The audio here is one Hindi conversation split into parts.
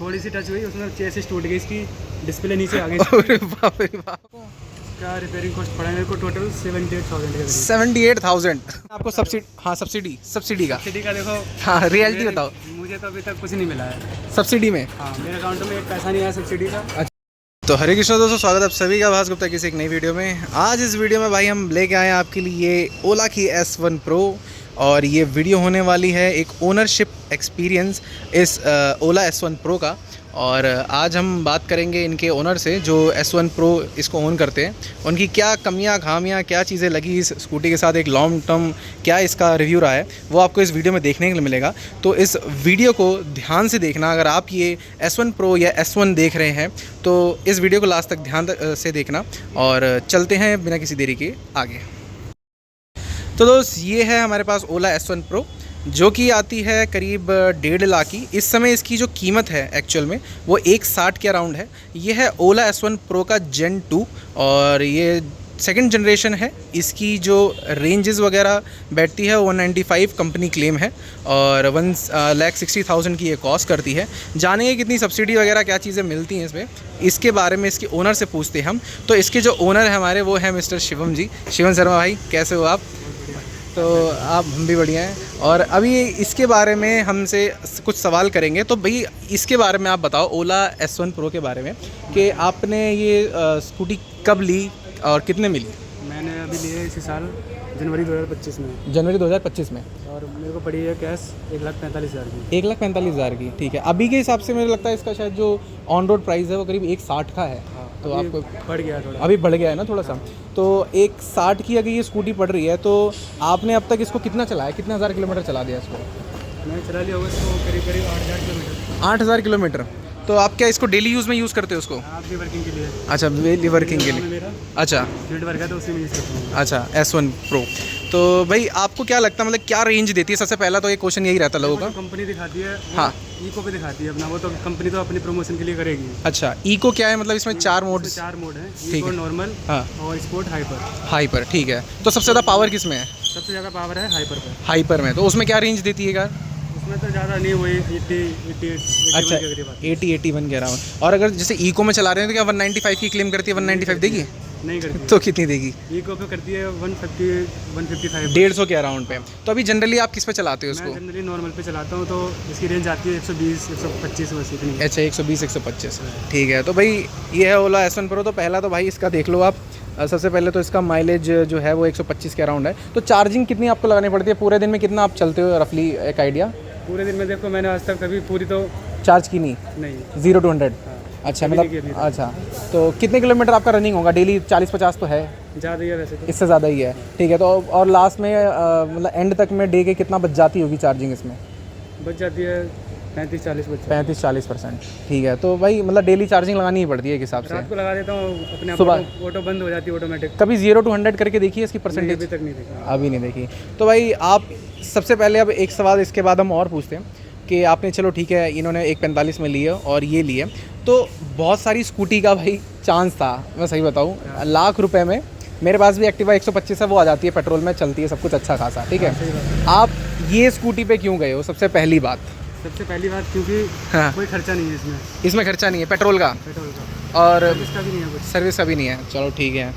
थोड़ी सी टच हुई, उसमें चेसिस टूट गई, इसकी डिस्प्ले नीचे आ गई। अरे बाप रे बाप। क्या रिपेयरिंग कॉस्ट पड़ा मेरे को टोटल 78,000 का। 78,000 आपको सब्सिडी? हाँ सब्सिडी का। सब्सिडी का देखो, हाँ रियलिटी बताओ। मुझे तो अभी तक कुछ नहीं मिला है सब्सिडी में? हाँ, मेरे अकाउंट में एक पैसा नहीं आया सब्सिडी का। तो हरे कृष्णा दोस्तों, स्वागत है आप सभी का भास गुप्ता की एक नई वीडियो में। आज इस वीडियो में भाई हम लेके आए हैं आपके लिए ओला की S1 Pro, और ये वीडियो होने वाली है एक ओनरशिप एक्सपीरियंस इस ओला S1 Pro का। और आज हम बात करेंगे इनके ओनर से जो S1 Pro इसको ओन करते हैं, उनकी क्या कमियां खामियां, क्या चीज़ें लगी इस स्कूटी के साथ, एक लॉन्ग टर्म क्या इसका रिव्यू रहा है, वो आपको इस वीडियो में देखने के लिए मिलेगा। तो इस वीडियो को ध्यान से देखना। अगर आप ये S1 Pro या S1 देख रहे हैं तो इस वीडियो को लास्ट तक ध्यान से देखना। और चलते हैं बिना किसी देरी के आगे। तो दोस्त, ये है हमारे पास ओला S1 Pro, जो कि आती है करीब 1.5 लाख की। इस समय इसकी जो कीमत है एक्चुअल में वो 1.60 के अराउंड है। ये है ओला S1 Pro का Gen 2 और ये सेकंड जनरेशन है। इसकी जो रेंजेस वगैरह बैठती है 195 कंपनी क्लेम है और 1,60,000 की ये कॉस्ट करती है। जानेंगे कितनी सब्सिडी वगैरह क्या चीज़ें मिलती हैं इसमें, इसके बारे में इसके ओनर से पूछते हैं हम। तो इसके जो ओनर है हमारे वो है मिस्टर शिवम जी। शिवम शर्मा भाई, कैसे हो आप? तो आप, हम भी बढ़िया हैं। और अभी इसके बारे में हमसे कुछ सवाल करेंगे। तो भाई इसके बारे में आप बताओ, ओला S1 Pro के बारे में, कि आपने ये स्कूटी कब ली और कितने मिली? मैंने अभी लिए इसी साल जनवरी 2025 में। जनवरी 2025 में। और मेरे को पड़ी है कैश 1,45,000 की। 1,45,000 की, ठीक है। अभी के हिसाब से मुझे लगता है इसका शायद जो ऑन रोड प्राइस है वो करीब 1,60 का है। तो आपको बढ़ गया थोड़ा, अभी बढ़ गया है ना थोड़ा सा। तो 1,60 की अगर ये स्कूटी पड़ रही है तो आपने अब तक इसको कितना चलाया, कितने हज़ार किलोमीटर चला दिया इसको? मैंने चला लिया होगा इसको करीब 8,000 किलोमीटर। 8,000 किलोमीटर। तो आप क्या इसको डेली यूज़ में यूज़ करते हो उसको? आप भी वर्किंग के लिए। अच्छा, डेली वर्किंग के लिए। मेरा अच्छा, फील्ड वर्क है तो उसी में यूज़ करता हूँ। अच्छा, S1 Pro। तो भाई आपको क्या लगता है, मतलब क्या रेंज देती है? सबसे पहला तो एक क्वेश्चन यही रहता है लोगों का। कंपनी दिखाती है, हाँ, इको पे दिखाती है अपना, वो तो कंपनी तो अपनी प्रमोशन के लिए करेगी। अच्छा, इको क्या है? मतलब इसमें 4 मोड? 4 मोड है, ठीक इको, है। नॉर्मल, हाँ, और स्पोर्ट, हाइपर। हाइपर, ठीक है। तो सबसे ज़्यादा पावर किस में है? सबसे ज़्यादा पावर है हाइपर पे। हाइपर में। तो उसमें क्या रेंज देती है कार? उसमें तो ज़्यादा नहीं, वही 80 अच्छा, 80-81 के अराउंड। और अगर जैसे इको में चला रहे हैं तो क्या 195 की क्लेम करती है? 195 देगी? नहीं करती। तो कितनी देगी? इको पे करती है 150, 155, 150 के अराउंड पे। तो अभी जनरली आप किस पे चलाते हो मैं इसको? जनरली नॉर्मल पे चलाता हूँ, तो इसकी रेंज आती है 120, 125 बस इतनी। अच्छा, 120-125, ठीक है। तो भाई ये है ओला S1 Pro। तो पहला तो भाई इसका देख लो आप। सबसे पहले तो इसका माइलेज जो है वो 125 के अराउंड है। तो चार्जिंग कितनी आपको लगानी पड़ती है? पूरे दिन में कितना आप चलते हो रफली, एक आइडिया? पूरे दिन में देखो, मैंने आज तक कभी पूरी तो चार्ज की नहीं? 0 to 100? अच्छा, मतलब अच्छा, तो कितने किलोमीटर आपका रनिंग होगा डेली? 40-50 तो है? ज़्यादा ही है वैसे तो। इससे ज़्यादा ही है, ठीक है। तो और लास्ट में मतलब एंड तक में डे के कितना बच जाती होगी चार्जिंग इसमें? बच जाती है 35-40 बच्चे। 35-40%, ठीक है। तो भाई मतलब डेली चार्जिंग लगानी ही पड़ती है एक हिसाब से? रात को लगा देता हूँ अपने आप, सुबह ऑटो बंद हो जाती है ऑटोमेटिक। कभी 0 to 100 करके देखिए इसकी परसेंटेज? अभी तक नहीं देखा। अभी नहीं देखी। तो भाई आप सबसे पहले, अब एक सवाल इसके बाद हम और पूछते हैं कि आपने, चलो ठीक है, इन्होंने 1,45 में लिए और ये लिए, तो बहुत सारी स्कूटी का भाई चांस था, मैं सही बताऊँ, लाख रुपए में। मेरे पास भी एक्टिवा 125 है, वो आ जाती है, पेट्रोल में चलती है, सब कुछ अच्छा खासा, ठीक है। आप ये स्कूटी पे क्यों गए हो? सबसे पहली बात, क्योंकि हाँ, कोई खर्चा नहीं है इसमें। इसमें खर्चा नहीं है पेट्रोल का, का और सर्विस का भी नहीं है, कुछ सर्विस का भी नहीं है। चलो ठीक है,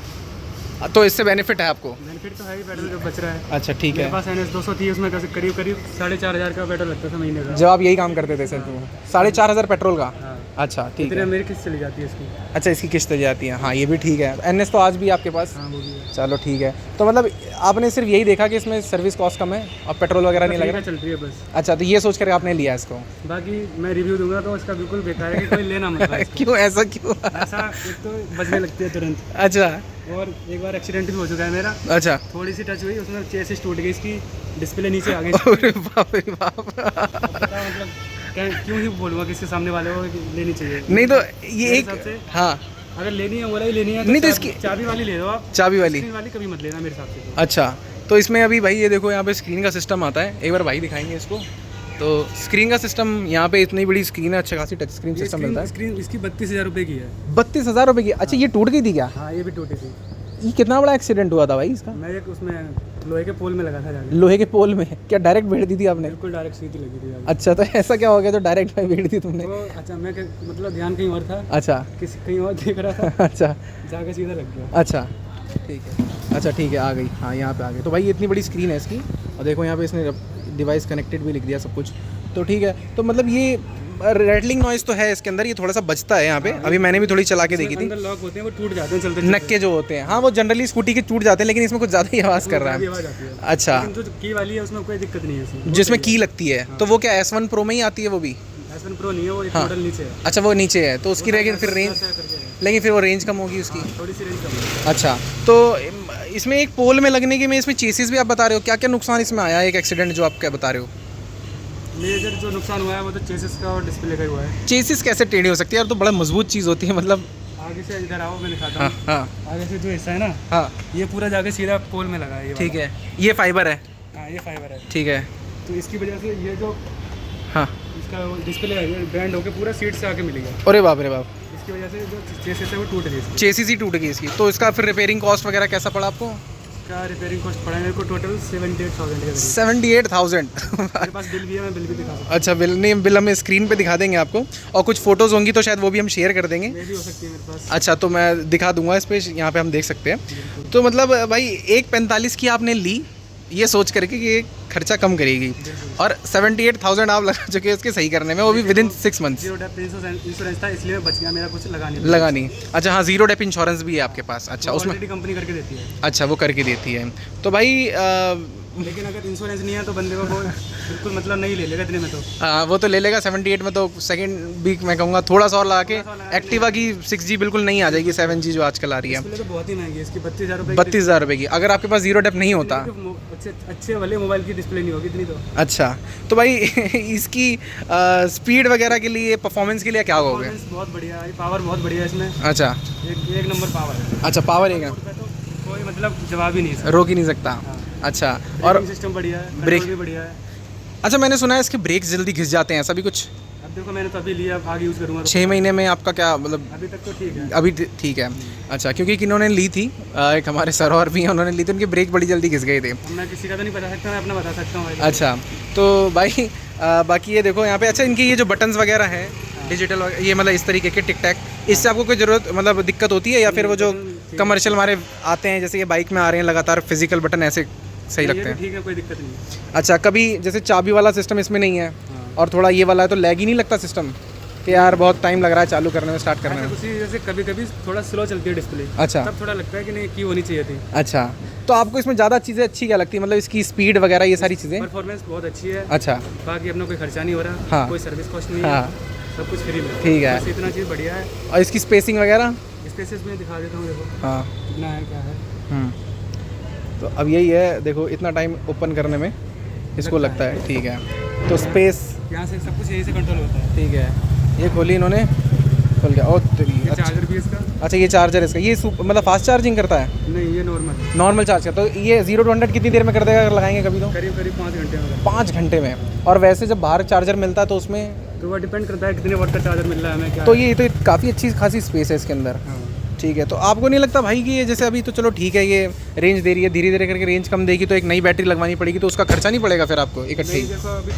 तो इससे बेनिफिट है आपको? बेनिफिट तो है ही, पेट्रोल जो बच रहा है। अच्छा, ठीक है। मेरे पास NS 200 थी, उसमें करीब 4,500 का पेट्रोल लगता था महीने का। जब आप यही काम करते थे सर? 4,500 पेट्रोल का? हाँ। अच्छा, ठीक है। मेरी किस्त चली जाती है इसकी। अच्छा, इसकी किस्त चली जाती है, हाँ ये भी ठीक है। NS तो आज भी आपके पास? हाँ, वो भी है। चलो ठीक है। तो मतलब आपने सिर्फ यही देखा कि इसमें सर्विस कॉस्ट कम है और पेट्रोल वगैरह नहीं लग रहा? चल रही है बस। अच्छा, तो ये सोच कर आपने लिया इसको? बाकी मैं रिव्यू दूंगा तो इसका बिल्कुल बेकार है, कि कोई लेना मत इसको। क्यों, ऐसा क्यों? ऐसा एक तो बजने लगती है तुरंत, अच्छा, और एक बार एक्सीडेंट भी हो चुका है मेरा। अच्छा, थोड़ी सी टच हुई, उसमें चेसिस टूट गई, इसकी डिस्प्ले नीचे आ गई। अरे बाप रे बाप। मतलब क्यों ही बोलूँगा किसके सामने वाले को कि लेनी चाहिए? नहीं तो ये एक, हिसाब से हाँ, अगर लेनी है ओला ही लेनी है नहीं तो इसकी चाबी वाली ले लो आप। चाबी वाली? स्क्रीन वाली कभी मत लेना मेरे हिसाब से तो। अच्छा, तो इसमें अभी भाई ये देखो, यहाँ पे स्क्रीन का सिस्टम आता है, एक बार भाई दिखाएंगे इसको। तो स्क्रीन का सिस्टम यहाँ पे इतनी बड़ी स्क्रीन है, अच्छा खासी टच स्क्रीन सिस्टम मिलता है। स्क्रीन इसकी 32,000 रुपये की है। 32,000 रुपये की? अच्छा, ये टूट गई थी क्या? हाँ, ये भी टूटी थी। ये कितना बड़ा एक्सीडेंट हुआ था भाई इसका? मैं एक उसमें लोहे के पोल में लगा था जाके। लोहे के पोल में? क्या डायरेक्ट भेड़ दी थी आपने? बिल्कुल डायरेक्ट सीधी लगी थी जाके। अच्छा, तो ऐसा क्या हो गया तो डायरेक्ट में भेड़ दी तुमने? तो अच्छा मैं मतलब ध्यान कहीं और था, अच्छा किसी कहीं और देख रहा था, अच्छा जाके सीधा लग गया। अच्छा ठीक है, अच्छा ठीक है, आ गई, हाँ यहाँ पे आ गई। तो भाई इतनी बड़ी स्क्रीन है इसकी, और देखो यहाँ पे इसने डिवाइस कनेक्टेड भी लिख दिया सब कुछ, तो ठीक है। तो मतलब ये रेटलिंग नॉइज़ तो है इसके अंदर, ये थोड़ा सा बचता है यहाँ पे। अभी मैंने भी थोड़ी चला के देखी थी। अंदर लॉक होते हैं वो टूट जाते हैं चलते नक्के जो होते हैं, हाँ वो जनरली स्कूटी के टूट जाते हैं, लेकिन इसमें कुछ ज़्यादा ही आवाज़ कर रहा है। आवाज़ आती है। अच्छा, लेकिन जो की वाली है उसमें कोई दिक्कत नहीं है इसमें। जिसमें की लगती है, तो वो क्या S1 Pro में ही आती है वो भी? S1 Pro नहीं है, वो एक हाँ। मॉडल नीचे है। अच्छा वो नीचे है, तो उसकी लेकिन फिर रेंज, लेकिन फिर वो रेंज कम होगी उसकी। थोड़ी सी रेंज कम है। अच्छा, तो इसमें एक पोल में लगने के में इसमें चेसिस भी आप बता रहे हो, क्या क्या नुकसान इसमें आया, एक एक्सीडेंट जो आप क्या बता रहे हो? मेजर जो नुकसान हुआ है वो तो चेसिस का और डिस्प्ले का ही हुआ है। चेसिस कैसे टेढ़ी हो सकती है यार, तो बड़ा मजबूत चीज़ होती है मतलब। आगे से इधर आओ, मैं दिखाता हाँ हूँ। हाँ आगे से जो हिस्सा है ना, हाँ ये पूरा जाके सीधा पोल में लगा है ये ठीक वाला। है, ये फाइबर है, हाँ ये फाइबर है। ठीक है, तो इसकी वजह से ये जो हाँ। इसका डिस्प्ले है ये बैंड होकर पूरा सीट से आके मिलेगा। अरे बाप रे बाप, इसकी वजह से जो चेसिस है वो टूट गई इसकी। चेसिस ही टूट गई इसकी। तो इसका फिर रिपेयरिंग कॉस्ट वगैरह कैसा पड़ा आपको? इसका रिपेयरिंग कॉस्ट पड़ा मेरे को टोटल 78,000 के करीब। 78,000 मेरे पास बिल भी है, मैं बिल भी दिखा सकता अच्छा, बिल नहीं, बिल हम स्क्रीन पे दिखा देंगे आपको, और कुछ फोटोज़ होंगी तो शायद वो भी हम शेयर कर देंगे। हूँ। मेरी हो सकती है मेरे पास। अच्छा, तो मैं दिखा दूंगा इस पे, यहाँ पे हम देख सकते हैं। तो मतलब भाई 145 की आपने ली ये सोच करके कि ये खर्चा कम करेगी, और 78,000 आप लगा चुके हैं इसके सही करने में, वो भी within 6 months. Zero dep insurance था इसलिए मैं बच गया, मेरा कुछ लगा नहीं। लगा नहीं? अच्छा हाँ, जीरो डेप इंश्योरेंस भी है आपके पास? अच्छा, उसमें ऑलरेडी कंपनी करके देती है। अच्छा वो करके देती है। तो भाई लेकिन अगर इंश्योरेंस नहीं है तो बंदे को वो बिल्कुल मतलब नहीं ले लेगा इतने में तो। वो तो ले लेगा 78 में, तो सेकंड वीक मैं कहूँगा थोड़ा सा और लगा के एक्टिवा की 6G बिल्कुल नहीं आ जाएगी, 7G जो आजकल आ रही है। डिस्प्ले तो बहुत ही महंगी है इसकी, 32,000 रुपये। 32,000 रुपये की, अगर आपके पास जीरो डेप नहीं होता। अच्छे वाले मोबाइल की डिस्प्ले नहीं होगी इतनी तो। अच्छा, तो भाई इसकी स्पीड वगैरह के लिए, परफॉर्मेंस के लिए क्या कहोगे? परफॉर्मेंस बहुत बढ़िया है, पावर बहुत बढ़िया है इसमें। अच्छा, एक नंबर पावर है। अच्छा पावर एक है, तो कोई मतलब जवाब ही नहीं है। रोक ही नहीं सकता। हाँ। अच्छा, और सिस्टम बढ़िया है, ब्रेक कंट्रोल भी बढ़िया है। अच्छा, मैंने सुना है इसके ब्रेक्स जल्दी घिस जाते हैं, ऐसा भी कुछ? अब देखो मैंने तो अभी लिया, अब आगे यूज़ करूँगा। 6 महीने में आपका क्या मतलब? अभी तक तो ठीक है। अभी ठीक है। अच्छा, क्योंकि किन्होंने ली थी, एक हमारे सर और भी हैं, उन्होंने ली थी, उनके ब्रेक बड़ी जल्दी घिस गए थे। अब मैं किसी का तो नहीं बता सकता, मैं अपना बता सकता हूँ भाई। अच्छा, तो भाई बाकी ये देखो यहाँ पे, अच्छा इनके ये जो बटन्स वगैरह हैं डिजिटल, ये मतलब इस तरीके के टिक टैक, इससे आपको कोई ज़रूरत मतलब दिक्कत होती है, या फिर वो जो कमर्शियल हमारे आते हैं जैसे ये बाइक में आ रहे हैं लगातार फिजिकल बटन, ऐसे सही लगते हैं? ठीक है, कोई दिक्कत नहीं है। अच्छा, कभी जैसे चाबी वाला सिस्टम इसमें नहीं है, हाँ। और थोड़ा ये वाला है, तो लैग ही नहीं लगता सिस्टम कि यार बहुत टाइम लग रहा है चालू करने में, स्टार्ट करने में? उसी जैसे कभी कभी थोड़ा स्लो चलती है डिस्प्ले, अच्छा, तब थोड़ा लगता है कि नहीं की होनी चाहिए थी। अच्छा, तो आपको इसमें ज़्यादा चीज़ें अच्छी क्या लगती है, मतलब इसकी स्पीड वगैरह ये सारी चीज़ें? परफॉर्मेंस बहुत अच्छी है। अच्छा, बाकी अपना कोई खर्चा नहीं हो रहा। हाँ। कोई सर्विस कॉस्ट नहीं हाँ। है, सब कुछ फ्री में। ठीक है। बस इतना चीज़ बढ़िया है। और इसकी स्पेसिंग वगैरह? स्पेसेस में दिखा देता हूँ, देखो हाँ, कितना है क्या है। तो अब यही है, देखो इतना टाइम ओपन करने में इसको लगता है, ठीक है। तो स्पेस यहाँ से सब कुछ यहीं से कंट्रोल होता है। ठीक है, ये खोली इन्होंने, खोल गया। और ये चार्जर भी इसका। अच्छा, ये चार्जर इसका, ये मतलब फास्ट चार्जिंग करता है? नहीं, ये नॉर्मल नॉर्मल चार्ज का। तो ये 0 to 100 कितनी देर में कर देगा अगर लगाएंगे कभी? तो करीब 5 घंटे में। 5 घंटे में। और वैसे जब बाहर चार्जर मिलता है तो उसमें तो वो डिपेंड करता है कितने वाट का चार्जर मिल रहा है हमें, क्या तो ये तो काफ़ी अच्छी खासी स्पेस है इसके अंदर। हाँ। ठीक है, तो आपको नहीं लगता भाई कि ये जैसे अभी तो चलो ठीक है, ये रेंज दे रही है, धीरे धीरे करके रेंज कम देगी, तो एक नई बैटरी लगवानी पड़ेगी, तो उसका खर्चा नहीं पड़ेगा फिर आपको इकट्ठे ही? नहीं, देखो अभी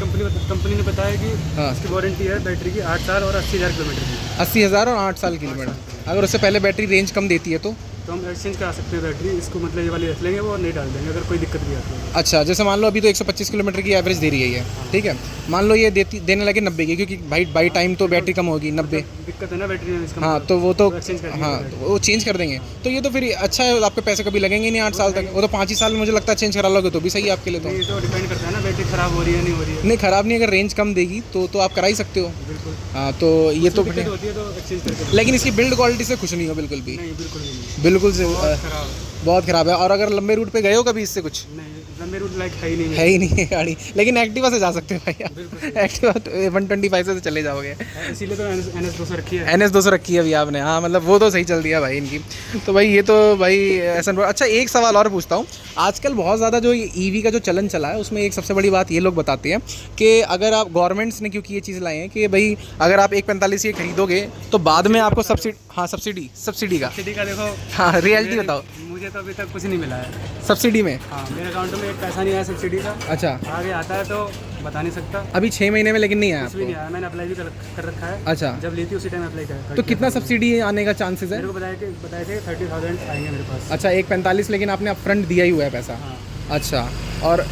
कंपनी ने बताया कि हाँ। इसकी वारंटी है बैटरी की 8 साल और 80,000 किलोमीटर की। 80,000 और 8 साल किलोमीटर। अगर उससे पहले बैटरी रेंज कम देती है तो हम एक्सचेंज करा सकते हैं बैटरी, इसको मतलब ये वाली रख लेंगे वो और नहीं डाल देंगे अगर कोई दिक्कत भी आती है। अच्छा, जैसे मान लो अभी तो 125 किलोमीटर की एवरेज दे रही है ये, ठीक है, मान लो ये देने लगे 90 की, क्योंकि भाई बाई टाइम तो बैटरी कम होगी 90। दिक्कत है ना बैटरी में इसका। हाँ, तो वो तो एक्सचेंज कर हाँ, तो वो चेंज कर देंगे, तो ये तो फिर अच्छा है, आपके पैसे कभी लगेंगे नहीं 8 साल तक, वो तो 5 ही साल में मुझे लगता है चेंज करा लोगे तो भी सही है आपके लिए। तो ये तो डिपेंड करता है ना बैटरी खराब हो रही है नहीं हो रही है। नहीं, ख़राब नहीं, अगर रेंज कम देगी तो आप करा ही सकते हो। बिल्कुल। हाँ, तो ये तो दिक्कत होती है तो एक्सचेंज करके। लेकिन इसकी बिल्ड क्वालिटी से खुश नहीं हो बिल्कुल भी? नहीं, बिल्कुल भी नहीं, बिल्कुल से खराब है। बहुत ख़राब है। और अगर लंबे रूट पे गए हो कभी इससे कुछ? नहीं, लंबे रूट लाइक है ही नहीं। है ही नहीं है गाड़ी, लेकिन एक्टिवा से जा सकते हो भाई आप। एक्टिवा 125 से तो चले जाओगे, इसीलिए तो NS 200 रखी है। NS 200 रखी है अभी आपने? हाँ, मतलब वो तो सही चल दिया भाई इनकी। तो भाई ये तो भाई ऐसा। अच्छा, एक सवाल और पूछता हूँ, आजकल बहुत ज़्यादा जो EV का जो चलन चला है उसमें एक सबसे बड़ी बात ये लोग बताते हैं कि अगर आप गवर्नमेंट्स ने क्योंकि ये चीज़ लाई है कि भाई अगर आप 145 ये खरीदोगे तो बाद में आपको सब्सिडी, हाँ सब्सिडी का सब्सिडी का देखो, हाँ रियलिटी बताओ। मुझे तो अभी तक कुछ नहीं मिला है सब्सिडी में? हाँ, मेरे अकाउंट में एक पैसा नहीं आया सब्सिडी का। अच्छा, आगे आता है तो बता नहीं सकता। अभी 6 महीने में लेकिन नहीं आया कुछ भी नहीं आया, मैंने अप्लाई भी कर रखा है। अच्छा, जब ली थी उसी टाइम अप्लाई करा। तो कितना सब्सिडी आने का चांसेस है? मेरे को बताया थे 30,000 आएंगे मेरे पास। अच्छा, 1,45 लेकिन आपने अपफ्रंट दिया ही हुआ है पैसा। हाँ। अच्छा, और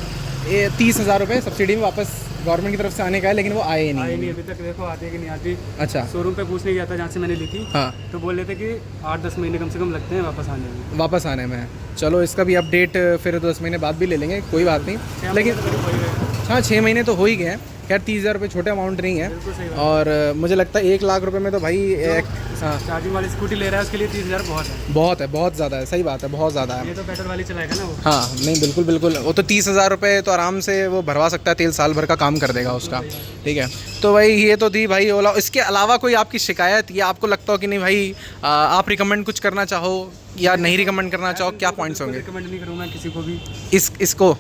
ये 30,000 रुपये सब्सिडी में वापस गवर्नमेंट की तरफ से आने का है, लेकिन वो आए ही आई नहीं। नहीं अभी तक, देखो आती है कि नहीं आती। अच्छा, शोरूम पे पूछने गया था जहाँ से मैंने ली थी, हाँ, तो बोल रहे थे कि 8-10 महीने कम से कम लगते हैं वापस आने में। वापस आने में। चलो इसका भी अपडेट फिर 10 महीने बाद भी ले लेंगे, कोई बात नहीं। लेकिन हाँ 6 महीने तो हो ही गए हैं। खैर 30,000 रुपये छोटे अमाउंट नहीं है। बिल्कुल सही बात। और मुझे लगता है 1 लाख रुपए में तो भाई एक हाँ चार्जिंग वाली स्कूटी ले रहा है उसके लिए 30,000 बहुत है, बहुत ज़्यादा है। सही बात है, बहुत ज़्यादा है। ये तो पेट्रोल वाली चलाएगा ना वो। हाँ नहीं बिल्कुल बिल्कुल, वो तो 30,000 रुपये तो आराम से वो भरवा सकता है, तेल साल भर का काम कर देगा उसका। ठीक है, तो भाई ये तो थी भाई ओला। इसके अलावा कोई आपकी शिकायत या आपको लगता हो कि नहीं भाई आप रिकमेंड कुछ करना चाहो या नहीं रिकमेंड करना चाहो, क्या पॉइंट्स होंगे? रिकमेंड नहीं करूँगा किसी को भी इसको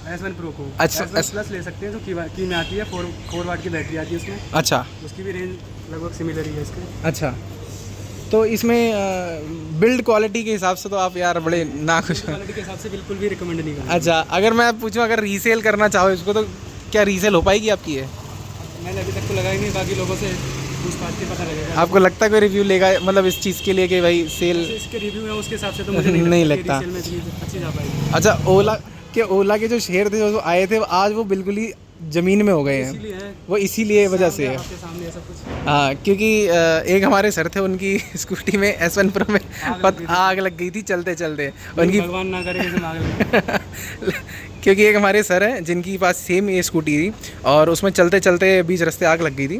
S1 Pro को। अच्छा, S1 Plus ले सकते हैं, जो की में आती है, 4 वाट की बैटरी आती है उसमें। अच्छा, उसकी भी रेंज लगभग सिमिलर ही है इसके। अच्छा, तो इसमें बिल्ड क्वालिटी के हिसाब से तो आप यार बड़े ना खुश हो। क्वालिटी के हिसाब से बिल्कुल भी रिकमेंड नहीं करूँगा। अच्छा, अगर मैं पूछूं अगर रीसेल करना चाहो इसको, तो क्या रीसेल हो पाएगी आपकी? ये मैंने अभी तक तो लगाई नहीं, बाकी लोगों से पूछताछ के पता लगेगा। आपको लगता है कोई रिव्यू लेगा मतलब इस चीज़ के लिए कि भाई सेल? इसके रिव्यू है उसके हिसाब से तो मुझे नहीं लगता। रीसेल में इतनी अच्छी जा पाएगी। अच्छा, ओला के जो शेयर थे जो आए थे आज वो बिल्कुल ही ज़मीन में हो गए हैं, इसीलिए है, वो इसीलिए वजह से है। आपके सामने है सब कुछ। हाँ, क्योंकि एक हमारे सर थे, उनकी स्कूटी में S1 Pro में आग लग गई थी चलते चलते उनकी। भगवान ना करे कि आग लगे। क्योंकि एक हमारे सर हैं जिनकी पास सेम ये स्कूटी थी और उसमें चलते चलते बीच रास्ते आग लग गई थी।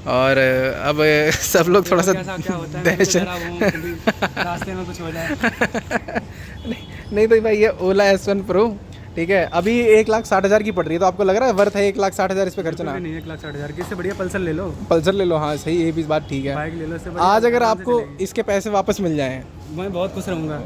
और अब सब लोग थोड़ा सा क्या होता है, रास्ते में कुछ हो जाए। नहीं तो भाई ये ओला S1 Pro ठीक है, अभी 1,60,000 की पड़ रही है, तो आपको लग रहा है वर्थ है 1,60,000 इस पे खर्चना? नहीं, 1,60,000 की, इससे बढ़िया पल्सर ले लो। पल्सर ले लो, हाँ सही, ये भी बात ठीक है। बाइक ले लो, इससे बढ़िया आज अगर आराम से आपको चलेगी। इसके पैसे वापस मिल जाएं, मैं बहुत खुश रहूँगा।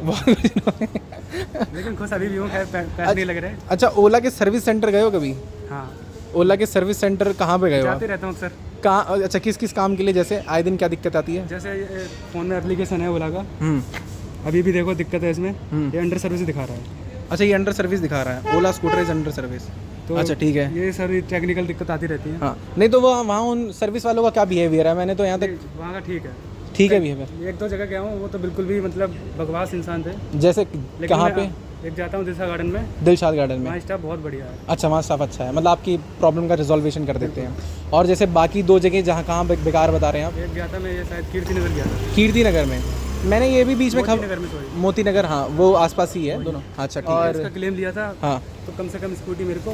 लेकिन खुश अभी भी हूँ, खैर पैसे नहीं लग रहे। अच्छा, ओला के सर्विस सेंटर गए हो कभी? हाँ, ओला के सर्विस सेंटर कहाँ पे गए हो? जाते रहता हूँ अक्सर। कहाँ? अच्छा, किस किस काम के लिए? जैसे आए दिन क्या दिक्कत आती है? जैसे ये फ़ोन में एप्लीकेशन है ओला का, अभी भी देखो दिक्कत है इसमें, ये अंडर सर्विस दिखा रहा है। अच्छा, ये अंडर सर्विस दिखा रहा है, ओला स्कूटर इज अंडर सर्विस। तो अच्छा ठीक है, ये सारी टेक्निकल दिक्कत आती रहती है। हाँ नहीं तो वो वहाँ उन सर्विस वालों का क्या बिहेवियर है? मैंने तो यहाँ तक वहाँ का ठीक है, ठीक है बिहेवियर। एक दो जगह गया हूँ, वो तो बिल्कुल भी मतलब बकवास इंसान थे। जैसे लेकिन कहाँ मैं पे? एक जाता हूँ दिशा गार्डन में, दिलशाद गार्डन में। वहाँ स्टाफ बहुत बढ़िया है। अच्छा, वहाँ स्टाफ अच्छा है, मतलब आपकी प्रॉब्लम का रिजोल्वेशन कर देते हैं। और जैसे बाकी 2 जगह जहाँ कहाँ बेकार बता रहे हैं आप? एक गया था मैं, ये शायद कीर्ति नगर गया था। कीर्ति नगर में मैंने ये भी बीच में मोती नगर में, सॉरी मोती नगर, हाँ वो आसपास ही है दोनों। अच्छा ठीक है। और इसका क्लेम लिया था, हाँ, तो कम से कम स्कूटी मेरे को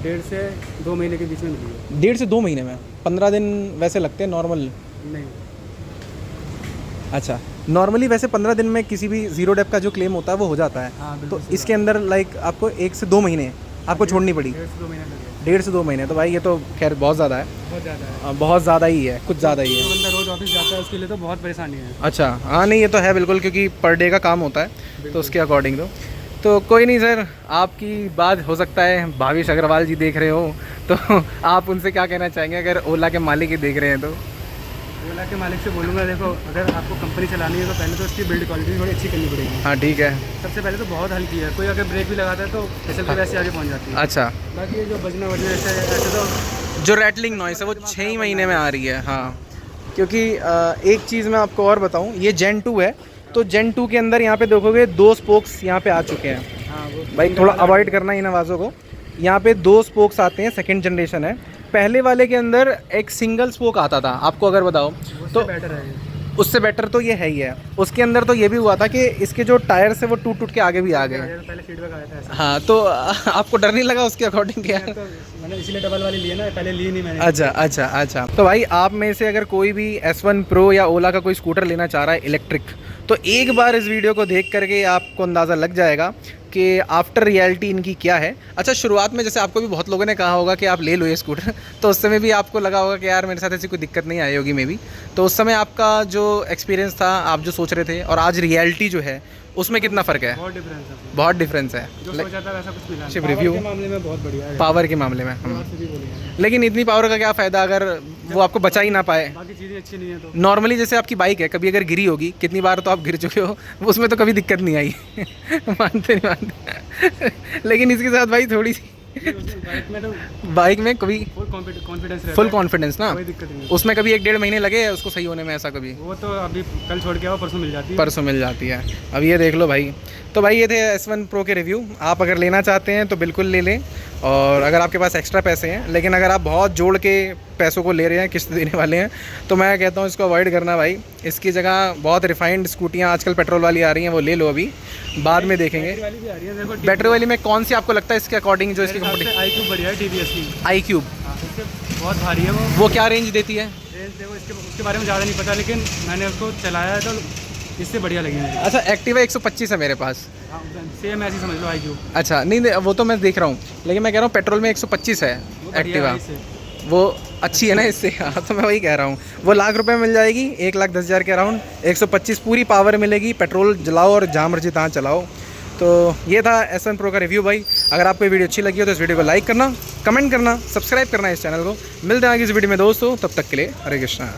1.5 से 2 महीने के बीच में मिली है। 1.5 से 2 महीने में? 15 दिन वैसे लगते हैं नॉर्मल? नहीं, अच्छा, नॉर्मली वैसे 15 दिन में किसी भी जीरो डेप का जो क्लेम होता है वो हो जाता है। हाँ, तो बिल्कुल इसके अंदर लाइक आपको 1 से 2 महीने आपको छोड़नी पड़ी? 1.5 से 2 महीने लगे। 1.5 से 2 महीने, तो भाई ये तो खैर बहुत ज़्यादा है। बहुत ज़्यादा है, बहुत ज़्यादा ही है, कुछ ज़्यादा ही जो है। बंदा रोज ऑफिस जाता है उसके लिए तो बहुत परेशानी है। अच्छा, हाँ नहीं ये तो है बिल्कुल, क्योंकि पर डे का काम होता है तो उसके अकॉर्डिंग तो कोई नहीं सर, आपकी बात हो सकता है भावेश अग्रवाल जी देख रहे हो, तो आप उनसे क्या कहना चाहेंगे अगर ओला के मालिक ही देख रहे हैं तो? ओला के मालिक से बोलूँगा, देखो अगर आपको कंपनी चलानी है तो पहले तो उसकी बिल्ड क्वालिटी थोड़ी अच्छी करनी पड़ेगी। हाँ ठीक है, सबसे पहले तो बहुत हल्की है, कोई अगर ब्रेक भी लगाता है तो फिसल के वैसे आगे पहुँच जाती है। अच्छा, बाकी ये जो बजना वजना ऐसे तो जो रैटलिंग नॉइस है वो 6 ही महीने में आ रही है। हाँ, क्योंकि एक चीज़ मैं आपको और बताऊँ, ये Gen 2 है, तो Gen 2 के अंदर यहाँ पे देखोगे 2 स्पोक्स यहाँ पे आ चुके हैं। हाँ, वो भाई थोड़ा अवॉइड करना इन आवाज़ों को। यहाँ पे 2 स्पोक्स आते हैं, सेकंड जनरेशन है। पहले वाले के अंदर एक सिंगल स्पोक आता था, आपको अगर बताओ तो बेटर है ये। उससे बेटर तो ये है ही है। उसके अंदर तो ये भी हुआ था कि इसके जो टायर्स है वो टूट के आगे भी आ गए। पहले फीडबैक आया था ऐसा। हाँ, तो आपको डर नहीं लगा उसके अकॉर्डिंग क्या? तो मैंने इसलिए डबल वाली ली है ना, पहले ली नहीं मैंने। अच्छा। तो भाई आप में से अगर कोई भी S1 Pro या ओला का कोई स्कूटर लेना चाह रहा है इलेक्ट्रिक, तो एक बार इस वीडियो को देख करके आपको अंदाज़ा लग जाएगा कि आफ्टर रियलिटी इनकी क्या है। अच्छा, शुरुआत में जैसे आपको भी बहुत लोगों ने कहा होगा कि आप ले लो ये स्कूटर, तो उस समय भी आपको लगा होगा कि यार मेरे साथ ऐसी कोई दिक्कत नहीं आई होगी मे बी। तो उस समय आपका जो एक्सपीरियंस था, आप जो सोच रहे थे और आज रियलिटी जो है उसमें कितना फ़र्क है? बहुत डिफरेंस है, बहुत डिफरेंस है। जो सोचा था वैसा कुछ मिला नहीं। शिव Power रिव्यू के मामले में बहुत बढ़िया है, पावर के मामले में से भी बोलिए। लेकिन इतनी पावर का क्या फ़ायदा अगर वो आपको बचा ही ना पाए? बाकी चीज़ें अच्छी नहीं है तो नॉर्मली जैसे आपकी बाइक है, कभी अगर गिरी होगी, कितनी बार तो आप गिर चुके हो, उसमें तो कभी दिक्कत नहीं आई मानते नहीं मानते लेकिन इसके साथ भाई थोड़ी सी बाइक में तो बाइक में कभी फुल कॉन्फिडेंस रहता फुल है, कॉन्फिडेंस ना, कोई दिक्कत नहीं है। उसमें कभी 1-1.5 महीने लगे उसको सही होने में, ऐसा कभी? वो तो अभी कल छोड़ के आओ, परसों मिल जाती है। परसों मिल जाती है। अब ये देख लो भाई। तो भाई ये थे S1 Pro के रिव्यू। आप अगर लेना चाहते हैं तो बिल्कुल ले लें, और अगर आपके पास एक्स्ट्रा पैसे हैं, लेकिन अगर आप बहुत जोड़ के पैसों को ले रहे हैं, किस्त देने वाले हैं, तो मैं कहता हूँ इसको अवॉइड करना भाई। इसकी जगह बहुत रिफाइंड स्कूटियाँ आजकल पेट्रोल वाली आ रही हैं, वो ले लो अभी, बाद में देखेंगे। बैटरी वाली भी आ रही है, देखो बैटरी वाली में कौन सी आपको लगता है इसके अकॉर्डिंग जो इसकी कंपनी? iQube बढ़िया है TVS की। iQube, हाँ, इससे बहुत भारी है वो। वो क्या रेंज देती है? रेंज देखो उसके बारे में ज़्यादा नहीं पता, लेकिन मैंने उसको चलाया है तो इससे बढ़िया लगी मुझे। अच्छा, एक्टिवा 125 है मेरे पास। हाँ, सेम ऐसी समझ लो iQube। अच्छा नहीं, वो तो मैं देख रहा हूँ, लेकिन मैं कह रहा हूँ पेट्रोल में 125 है वो बढ़िया एक्टिवा, है इससे। वो अच्छी है ना इससे। हाँ, तो मैं वही कह रहा हूँ, वो ₹1,00,000 में मिल जाएगी, 1,10,000 के अराउंड, 125 पूरी पावर मिलेगी, पेट्रोल जलाओ और जहाँ मर्जी तहाँ चलाओ। तो ये था S1 Pro का रिव्यू भाई। अगर आपको ये वीडियो अच्छी लगी हो तो इस वीडियो को लाइक करना, कमेंट करना, सब्सक्राइब करना इस चैनल को। मिलते हैं आगे इस वीडियो में दोस्तों, तब तक के लिए हरे कृष्णा।